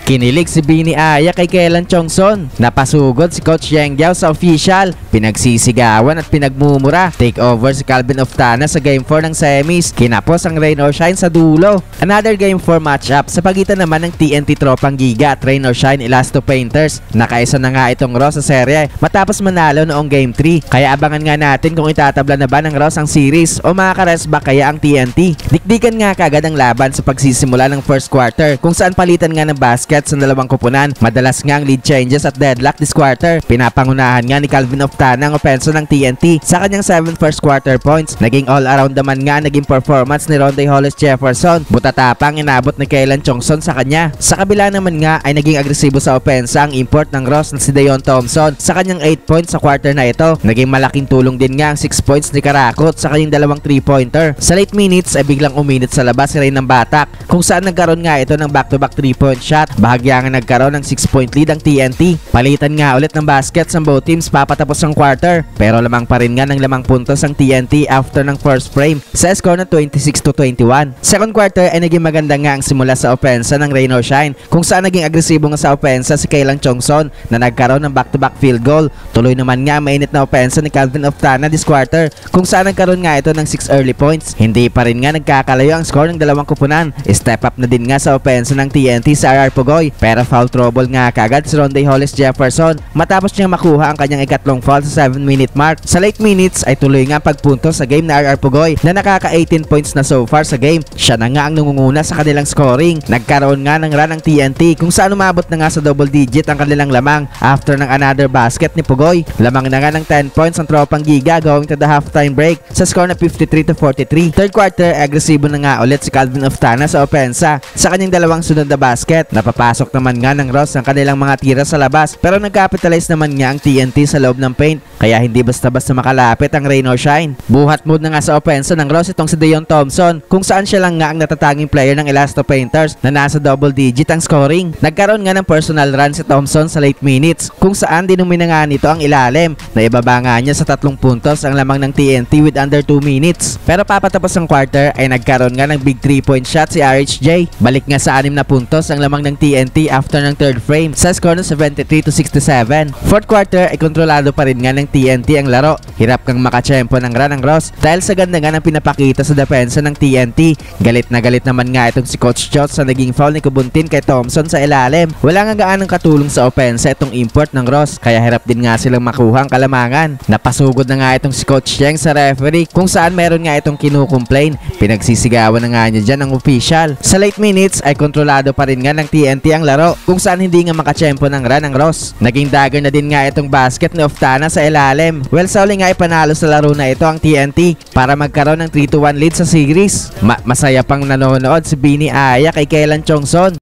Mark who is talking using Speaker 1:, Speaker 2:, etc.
Speaker 1: Kinilig si Bini Aya kay Kelan Chongson. Napasugod si Coach Yang Giao sa official. Pinagsisigawan at pinagmumura. Take over si Calvin Oftana sa Game 4 ng semis. Kinapos ang Rain or Shine sa dulo. Another Game 4 matchup sa pagitan naman ng TNT Tropang Giga at Rain or Shine Elasto Painters. Nakaisa na nga itong Raw sa serye matapos manalo noong Game 3. Kaya abangan nga natin kung itatabla na ba ng Raw ang series o makaka-resback kaya ang TNT. Dikdikan nga kagad ang laban sa pagsisimula ng first quarter kung saan palitan nga ng basket sa dalawang kupunan. Madalas nga ang lead changes at deadlock this quarter. Pinapangunahan nga ni Calvin Oftana ang opensa ng TNT sa kanyang 7 first quarter points. Naging all-around naman nga naging performance ni Rondae Hollis Jefferson. Butatapang inabot ni Kelan Chongson sa kanya. Sa kabila naman nga ay naging agresibo sa opensa ang import ng Ross na si Deon Thompson sa kanyang 8 points sa quarter na ito. Naging malaking tulong din nga ang 6 points ni Karakot sa kanyang dalawang 3-pointer. Sa late minutes ay biglang uminit sa labas si Rain ng Batak kung saan nagkaroon nga ito ng back-to-back 3-point shot. Bahagya nga nagkaroon ng 6-point lead ang TNT. Palitan nga ulit ng baskets ang both teams papatapos ang quarter. Pero lamang pa rin nga ng 5 puntos ang TNT after ng first frame sa score na 26-21. Second quarter ay naging maganda nga ang simula sa opensa ng Rain or Shine kung saan naging agresibo nga sa opensa si Kelan Chongson na nagkaroon ng back-to-back field goal. Tuloy naman nga mainit na opensa ni Calvin Oftana this quarter kung saan nagkaroon nga ito ng 6 early points. Hindi pa rin nga nagkakalayo ang score ng dalawang kupunan. Step up na din nga sa opensa ng TNT sa RR Pugoy pero foul trouble nga kagad si Rondae Hollis Jefferson matapos niyang makuha ang kanyang ikatlong foul sa 7-minute mark. Sa late minutes ay tuloy nga pagpunto sa game na RR Pugoy na nakaka 18 points na so far sa game. Siya na nga ang nangunguna sa kanilang scoring. Nagkaroon nga ng run ng TNT kung saan umabot na nga sa double digit ang kanilang lamang after ng another basket ni Pugoy. Lamang na nga ng 10 points ang Tropang Giga going to the halftime break sa score na 53-43. Third quarter, agresibo na nga ulit si Calvin Oftana sa opensa sa kanyang dalawang sunod na basket. Napapasok naman nga ng Ross ang kanilang mga tira sa labas pero nag-capitalize naman nga ang TNT sa loob ng paint kaya hindi basta-basta makalapit ang Rain or Shine. Buhat mood na nga sa opensa ng Ross itong si Deon Thompson kung saan siya lang nga ang natatanging player ng Elasto Painters na nasa double digit ang scoring. Nagkaroon nga ng personal run si Thompson sa late minutes kung saan dinumina nga nito ang ilalim na ibaba nga niya sa 3 puntos ang lamang ng TNT with under 2 minutes. Pero papatapos ang quarter ay nagkaroon nga ng big 3-point shot si RHJ. Balik nga sa 6 na puntos ang lamang ng TNT after ng third frame sa score ng 73-67. Fourth quarter ay kontrolado pa rin nga ng TNT ang laro. Hirap kang makachempo ng run ng Ross dahil sa ganda nga ng pinapakita sa depensa ng TNT. Galit na galit naman nga itong si Coach Chot sa naging foul ni Kubuntin kay Thompson sa ilalim. Wala nga gaanong katulong sa opensa itong import ng Ross kaya hirap din nga silang makuha ang kalamangan. Napasugod na nga itong si Coach Yang sa referee kung saan meron nga itong kinukomplain. Pinagsisigawan na nga niya dyan ang official. Sa late minutes ay kontrolado pa rin nga ng TNT ang laro kung saan hindi nga makachempo ng run ng Ross. Naging dagger na din nga itong basket ni Oftana sa ilalim. Well, sa uli nga ipanalo sa laro na ito ang TNT para magkaroon ng 3-1 lead sa series. Masaya pang nanonood si Bini Aya kay Kelan Chongson.